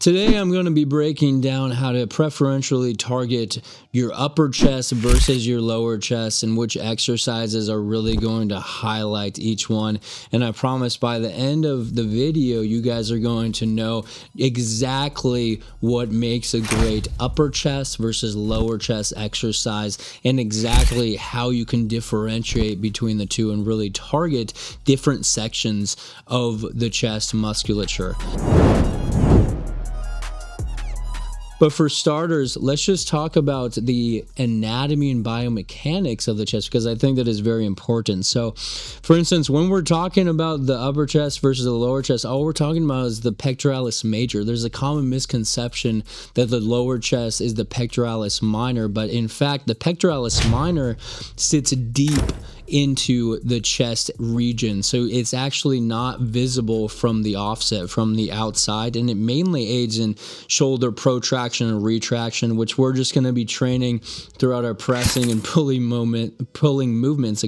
Today, I'm going to be breaking down how to preferentially target your upper chest versus your lower chest and which exercises are really going to highlight each one. And I promise by the end of the video, you guys are going to know exactly what makes a great upper chest versus lower chest exercise and exactly how you can differentiate between the two and really target different sections of the chest musculature. But for starters, let's just talk about the anatomy and biomechanics of the chest because I think that is very important. So, for instance, when we're talking about the upper chest versus the lower chest, all we're talking about is the pectoralis major. There's a common misconception that the lower chest is the pectoralis minor, but in fact, the pectoralis minor sits deep into the chest region, so it's actually not visible from the offset, from the outside, and it mainly aids in shoulder protraction and retraction, which we're just going to be training throughout our pressing and pulling movements,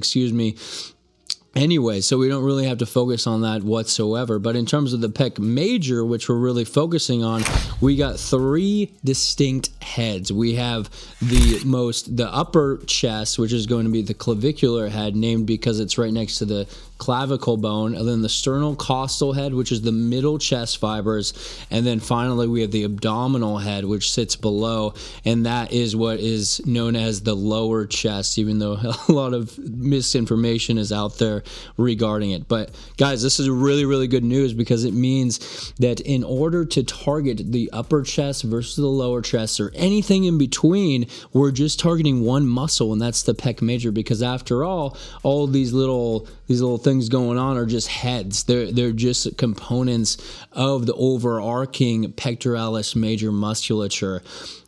anyway, so we don't really have to focus on that whatsoever. But in terms of the pec major, which we're really focusing on, we got three distinct heads. We have the upper chest, which is going to be the clavicular head, named because it's right next to the clavicle bone, and then the sternocostal head, which is the middle chest fibers, and then finally we have the abdominal head, which sits below, and that is what is known as the lower chest, even though a lot of misinformation is out there regarding it. But guys, this is really, really good news because it means that in order to target the upper chest versus the lower chest or anything in between, we're just targeting one muscle, and that's the pec major, because after all these little things going on are just heads. They're just components of the overarching pectoralis major musculature.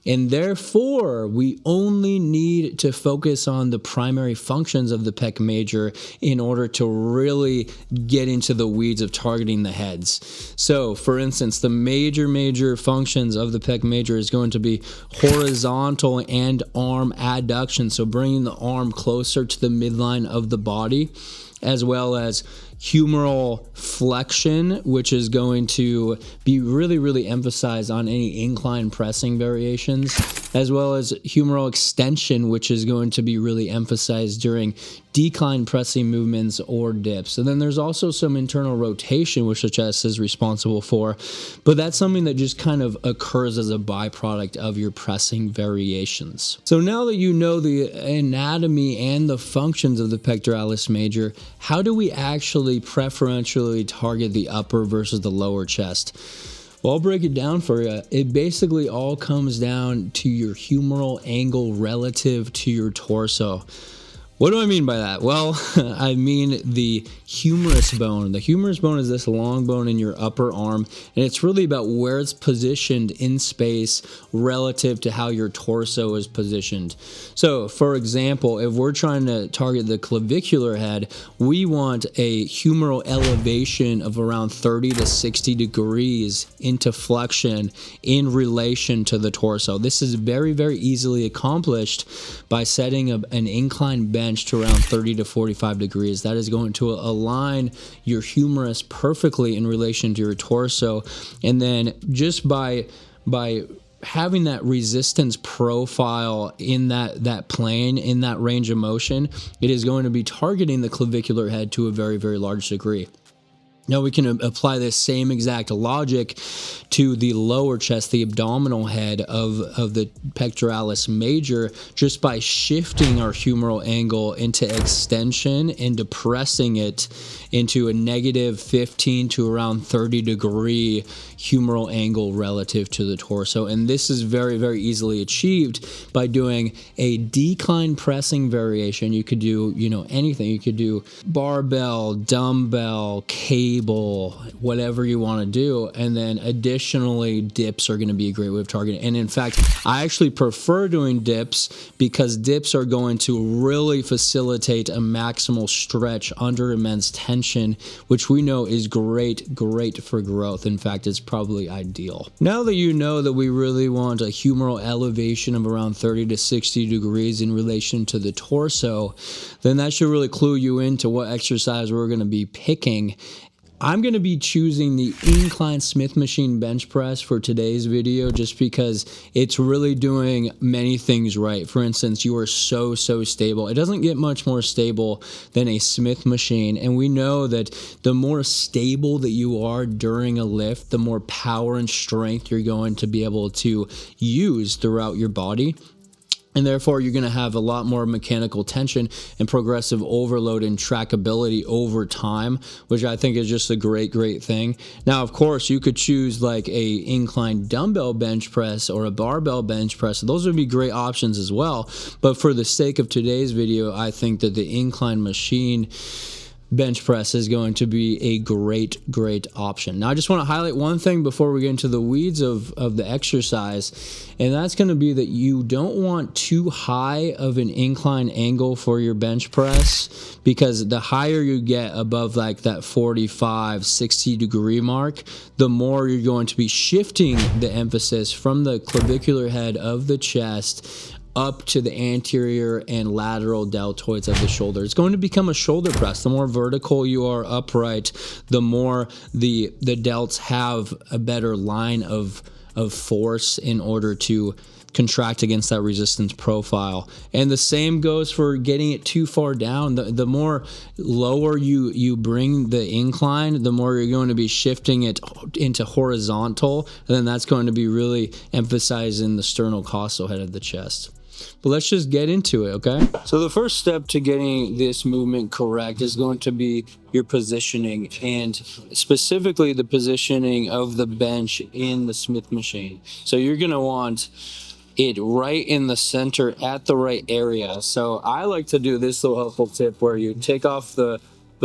And therefore, we only need to focus on the primary functions of the pec major in order to really get into the weeds of targeting the heads. So, for instance, the major functions of the pec major is going to be horizontal and arm adduction, so bringing the arm closer to the midline of the body, as well as humeral flexion, which is going to be really, really emphasized on any incline pressing variations, as well as humeral extension, which is going to be really emphasized during decline pressing movements or dips. And then there's also some internal rotation, which the chest is responsible for, but that's something that just kind of occurs as a byproduct of your pressing variations. So now that you know the anatomy and the functions of the pectoralis major, how do we actually preferentially target the upper versus the lower chest? Well, I'll break it down for you. It basically all comes down to your humeral angle relative to your torso. What do I mean by that? Well, I mean the humerus bone. The humerus bone is this long bone in your upper arm, and it's really about where it's positioned in space relative to how your torso is positioned. So, for example, if we're trying to target the clavicular head, we want a humeral elevation of around 30 to 60 degrees into flexion in relation to the torso. This is very, very easily accomplished by setting up an incline bench to around 30 to 45 degrees. That is going to align your humerus perfectly in relation to your torso. And then just by having that resistance profile in that plane, in that range of motion, it is going to be targeting the clavicular head to a very, very large degree. Now we can apply this same exact logic to the lower chest, the abdominal head of the pectoralis major, just by shifting our humeral angle into extension and depressing it into a negative 15 to around 30 degree humeral angle relative to the torso. And this is very, very easily achieved by doing a decline pressing variation. You could do, anything. You could do barbell, dumbbell, cable, whatever you want to do. And then additionally, dips are going to be a great way of targeting. And in fact, I actually prefer doing dips because dips are going to really facilitate a maximal stretch under immense tension, which we know is great for growth. In fact, it's probably ideal. Now that you know that we really want a humeral elevation of around 30 to 60 degrees in relation to the torso, then that should really clue you into what exercise we're going to be picking I'm going to be choosing the incline Smith machine bench press for today's video just because it's really doing many things right. For instance, you are so stable. It doesn't get much more stable than a Smith machine, and we know that the more stable that you are during a lift, the more power and strength you're going to be able to use throughout your body. And therefore, you're going to have a lot more mechanical tension and progressive overload and trackability over time, which I think is just a great thing. Now, of course, you could choose like a incline dumbbell bench press or a barbell bench press. Those would be great options as well. But for the sake of today's video, I think that the incline machine bench press is going to be a great option. Now, I just want to highlight one thing before we get into the weeds of the exercise, and that's going to be that you don't want too high of an incline angle for your bench press, because the higher you get above like that 45-60 degree mark, the more you're going to be shifting the emphasis from the clavicular head of the chest up to the anterior and lateral deltoids of the shoulder. It's going to become a shoulder press. The more vertical you are upright, the more the delts have a better line of force in order to contract against that resistance profile. And the same goes for getting it too far down. The more lower you bring the incline, the more you're going to be shifting it into horizontal, and then that's going to be really emphasizing the sternocostal head of the chest. But let's just get into it, okay? So the first step to getting this movement correct is going to be your positioning, and specifically the positioning of the bench in the Smith machine. So you're going to want it right in the center at the right area. So I like to do this little helpful tip where you take off the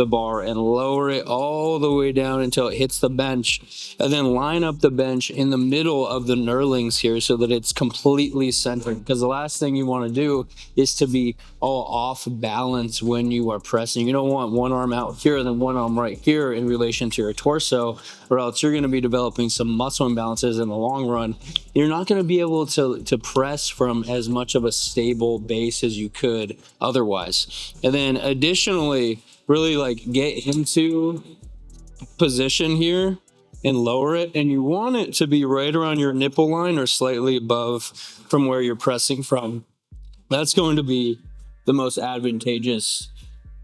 bar and lower it all the way down until it hits the bench, and then line up the bench in the middle of the knurlings here so that it's completely centered, because the last thing you want to do is to be all off balance when you are pressing. You don't want one arm out here and then one arm right here in relation to your torso, or else you're going to be developing some muscle imbalances in the long run. You're not going to be able to press from as much of a stable base as you could otherwise. And then additionally, really like get into position here and lower it, and you want it to be right around your nipple line or slightly above from where you're pressing from. That's going to be the most advantageous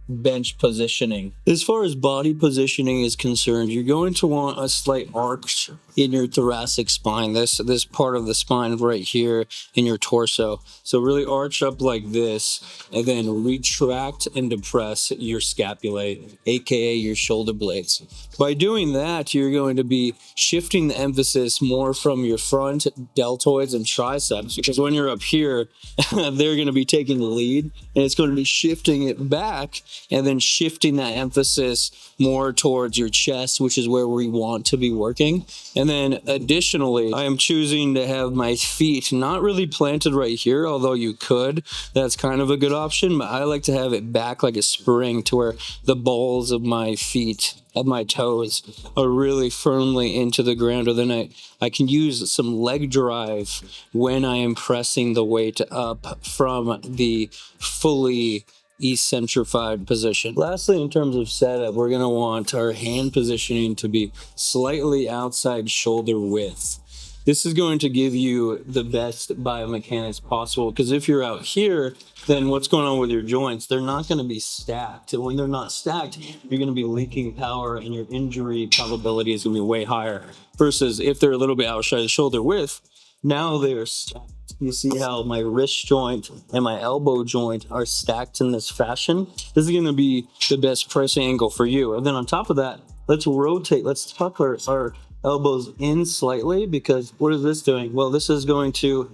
bench positioning. As far as body positioning is concerned, you're going to want a slight arch in your thoracic spine, this part of the spine right here in your torso. So really arch up like this, and then retract and depress your scapulae, aka your shoulder blades. By doing that, you're going to be shifting the emphasis more from your front deltoids and triceps, because when you're up here, they're going to be taking the lead, and it's going to be shifting it back and then shifting that emphasis more towards your chest, which is where we want to be working. And then additionally, I am choosing to have my feet not really planted right here, although you could. That's kind of a good option, but I like to have it back like a spring to where the balls of my feet and my toes are really firmly into the ground, or then I can use some leg drive when I am pressing the weight up from the fully eccentrified position. Lastly, in terms of setup, we're going to want our hand positioning to be slightly outside shoulder width. This is going to give you the best biomechanics possible, because if you're out here, then what's going on with your joints? They're not going to be stacked. And when they're not stacked, you're going to be leaking power, and your injury probability is going to be way higher. Versus if they're a little bit outside the shoulder width, now they're stacked. You see how my wrist joint and my elbow joint are stacked in this fashion? This is going to be the best press angle for you. And then on top of that, let's rotate. Let's tuck our elbows in slightly, because what is this doing? Well, this is going to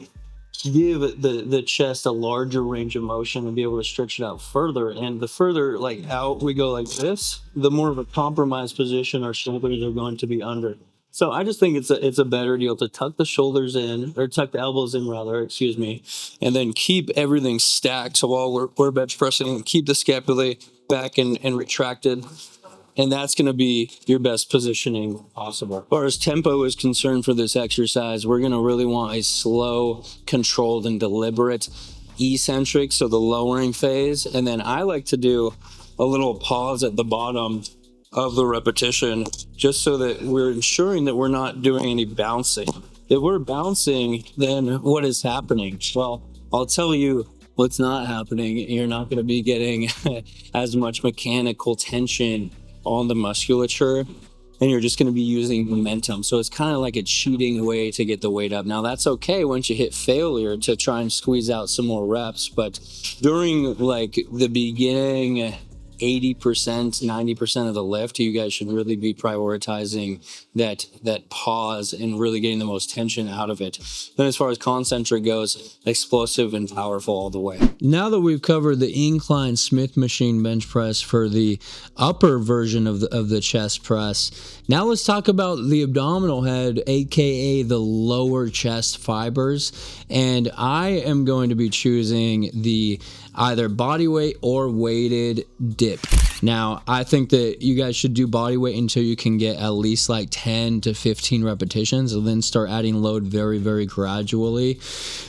give the chest a larger range of motion and be able to stretch it out further. And the further like out we go like this, the more of a compromised position our shoulders are going to be under. So I just think it's a better deal to tuck the shoulders in, or tuck the elbows in rather, excuse me, and then keep everything stacked. So while we're bench pressing, keep the scapulae back and retracted. And that's going to be your best positioning possible. As far as tempo is concerned for this exercise, we're going to really want a slow, controlled, and deliberate eccentric, so the lowering phase. And then I like to do a little pause at the bottom of the repetition, just so that we're ensuring that we're not doing any bouncing. If we're bouncing, then what is happening? Well, I'll tell you what's not happening. You're not going to be getting as much mechanical tension on the musculature, and you're just going to be using momentum. So it's kind of like a cheating way to get the weight up. Now that's okay once you hit failure to try and squeeze out some more reps, but during like the beginning 80%, 90% of the lift, you guys should really be prioritizing that pause and really getting the most tension out of it. Then as far as concentric goes, explosive and powerful all the way. Now that we've covered the incline Smith machine bench press for the upper version of the chest press, now let's talk about the abdominal head, aka the lower chest fibers. And I am going to be choosing the either body weight or weighted dip. Now, I think that you guys should do body weight until you can get at least like 10 to 15 repetitions, and then start adding load very, very gradually.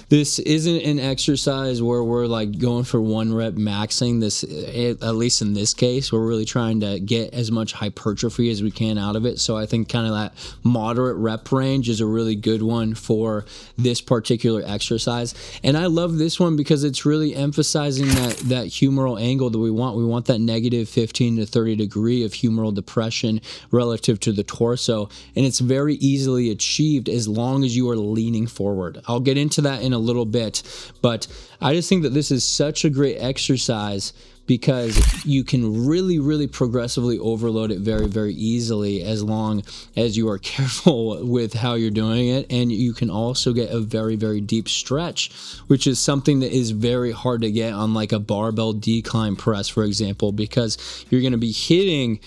This isn't an exercise where we're like going for 1 rep maxing. This, at least in this case, we're really trying to get as much hypertrophy as we can out of it. So I think kind of that moderate rep range is a really good one for this particular exercise. And I love this one because it's really emphasizing that humeral angle that we want. We want that negative 15 to 30 degree of humeral depression relative to the torso. And it's very easily achieved as long as you are leaning forward. I'll get into that in a little bit, but I just think that this is such a great exercise because you can really, really progressively overload it very, very easily as long as you are careful with how you're doing it. And you can also get a very, very deep stretch, which is something that is very hard to get on like a barbell decline press, for example, because you're going to be hitting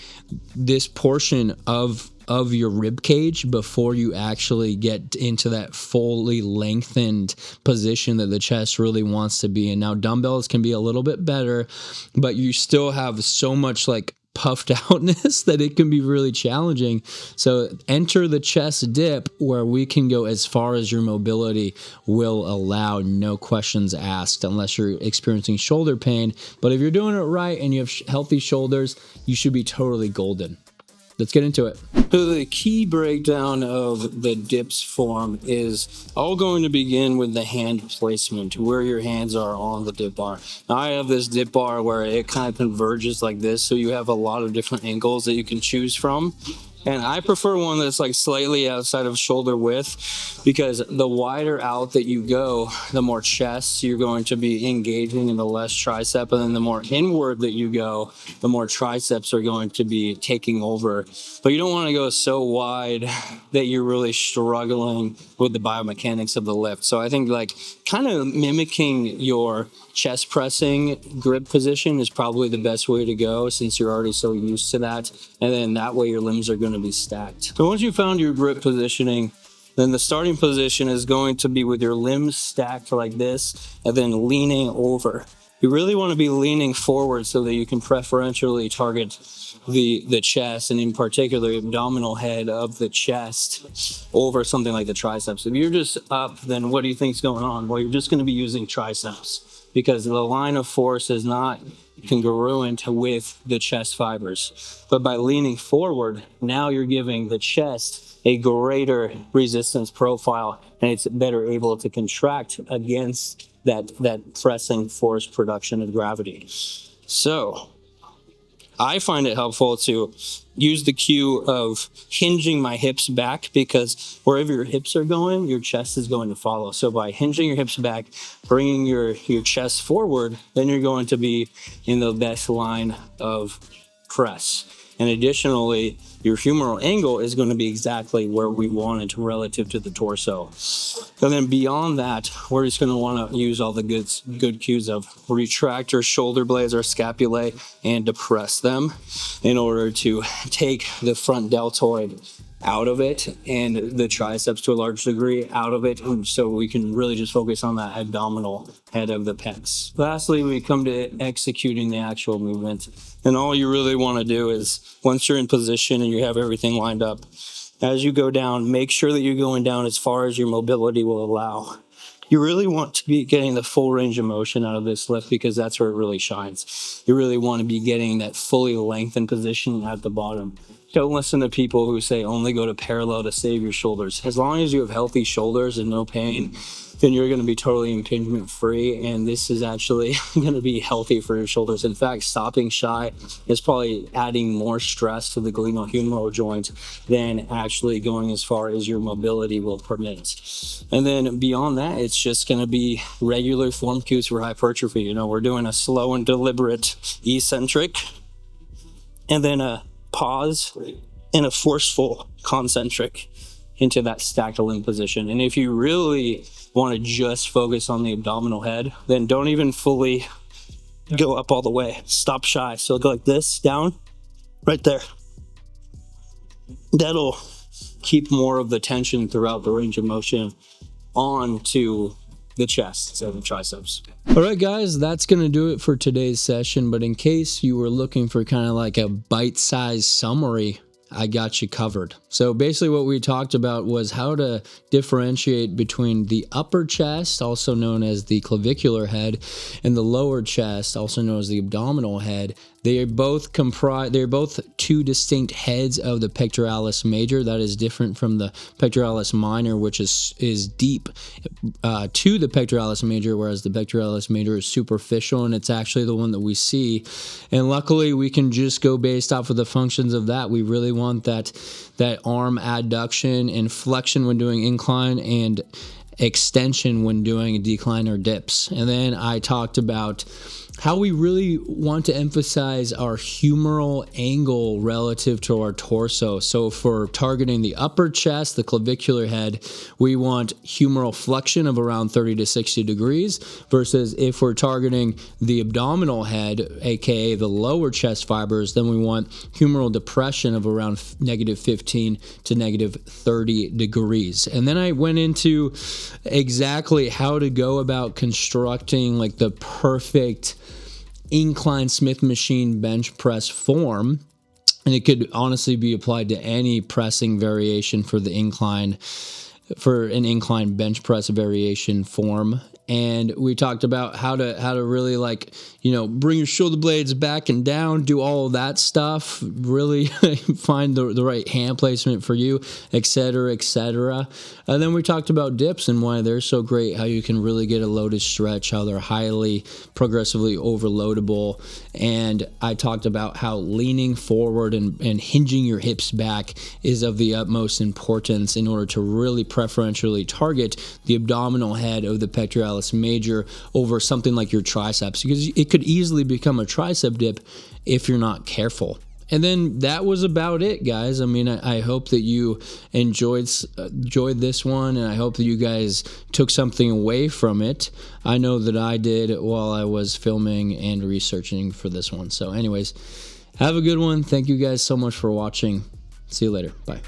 this portion of your rib cage before you actually get into that fully lengthened position that the chest really wants to be in. Now, dumbbells can be a little bit better, but you still have so much like puffed outness that it can be really challenging. So enter the chest dip, where we can go as far as your mobility will allow, no questions asked, unless you're experiencing shoulder pain. But if you're doing it right and you have healthy shoulders, you should be totally golden. Let's get into it. So the key breakdown of the dips form is all going to begin with the hand placement, where your hands are on the dip bar. Now I have this dip bar where it kind of converges like this, so you have a lot of different angles that you can choose from. And I prefer one that's like slightly outside of shoulder width, because the wider out that you go, the more chest you're going to be engaging and the less tricep. And then the more inward that you go, the more triceps are going to be taking over. But you don't want to go so wide that you're really struggling with the biomechanics of the lift. So I think like kind of mimicking your chest pressing grip position is probably the best way to go, since you're already so used to that. And then that way your limbs are going to be stacked. So once you found your grip positioning, then the starting position is going to be with your limbs stacked like this and then leaning over. You really want to be leaning forward so that you can preferentially target the chest, and in particular the abdominal head of the chest, over something like the triceps. If you're just up, then what do you think is going on? Well, you're just going to be using triceps, because the line of force is not congruent with the chest fibers. But by leaning forward, now you're giving the chest a greater resistance profile, and it's better able to contract against that pressing force production of gravity. So I find it helpful to use the cue of hinging my hips back, because wherever your hips are going, your chest is going to follow. So by hinging your hips back, bringing your chest forward, then you're going to be in the best line of press. And additionally, your humeral angle is going to be exactly where we want it relative to the torso. And then beyond that, we're just going to want to use all the good cues of retract our shoulder blades, our scapulae, and depress them in order to take the front deltoid out of it and the triceps to a large degree out of it, so we can really just focus on that abdominal head of the pecs. Lastly, we come to executing the actual movement, and all you really want to do is, once you're in position and you have everything lined up, as you go down, make sure that you're going down as far as your mobility will allow. You really want to be getting the full range of motion out of this lift because that's where it really shines. You really want to be getting that fully lengthened position at the bottom. Don't listen to people who say only go to parallel to save your shoulders. As long as you have healthy shoulders and no pain, then you're going to be totally impingement free, and this is actually going to be healthy for your shoulders. In fact, stopping shy is probably adding more stress to the glenohumeral joint than actually going as far as your mobility will permit. And then beyond that, it's just going to be regular form cues for hypertrophy. You know, we're doing a slow and deliberate eccentric, and then a pause and a forceful concentric into that stacked limb position. And if you really want to just focus on the abdominal head, then don't even fully go up all the way. Stop shy. So go like this, down, right there. That'll keep more of the tension throughout the range of motion onto the chest and the triceps. All right, guys, that's going to do it for today's session. But in case you were looking for kind of like a bite-sized summary, I got you covered. So basically what we talked about was how to differentiate between the upper chest, also known as the clavicular head, and the lower chest, also known as the abdominal head. They're both two distinct heads of the pectoralis major. That is different from the pectoralis minor, which is deep to the pectoralis major, whereas the pectoralis major is superficial, and it's actually the one that we see. And luckily, we can just go based off of the functions of that. We really want that arm adduction and flexion when doing incline, and extension when doing decline or dips. And then I talked about how we really want to emphasize our humeral angle relative to our torso. So for targeting the upper chest, the clavicular head, we want humeral flexion of around 30 to 60 degrees, versus if we're targeting the abdominal head, aka the lower chest fibers, then we want humeral depression of around negative 15 to negative 30 degrees. And then I went into exactly how to go about constructing like the perfect incline Smith machine bench press form, and it could honestly be applied to any pressing variation for an incline bench press variation form. And we talked about how to really, like, you know, bring your shoulder blades back and down, do all of that stuff, really find the right hand placement for you, etc., etc. And then we talked about dips and why they're so great, how you can really get a loaded stretch, how they're highly progressively overloadable. And I talked about how leaning forward and hinging your hips back is of the utmost importance in order to really preferentially target the abdominal head of the pectoralis major over something like your triceps, because it could easily become a tricep dip if you're not careful. And then that was about it, guys. I mean, I hope that you enjoyed this one, and I hope that you guys took something away from it. I know that I did while I was filming and researching for this one. So anyways, have a good one. Thank you guys so much for watching. See you later. Bye.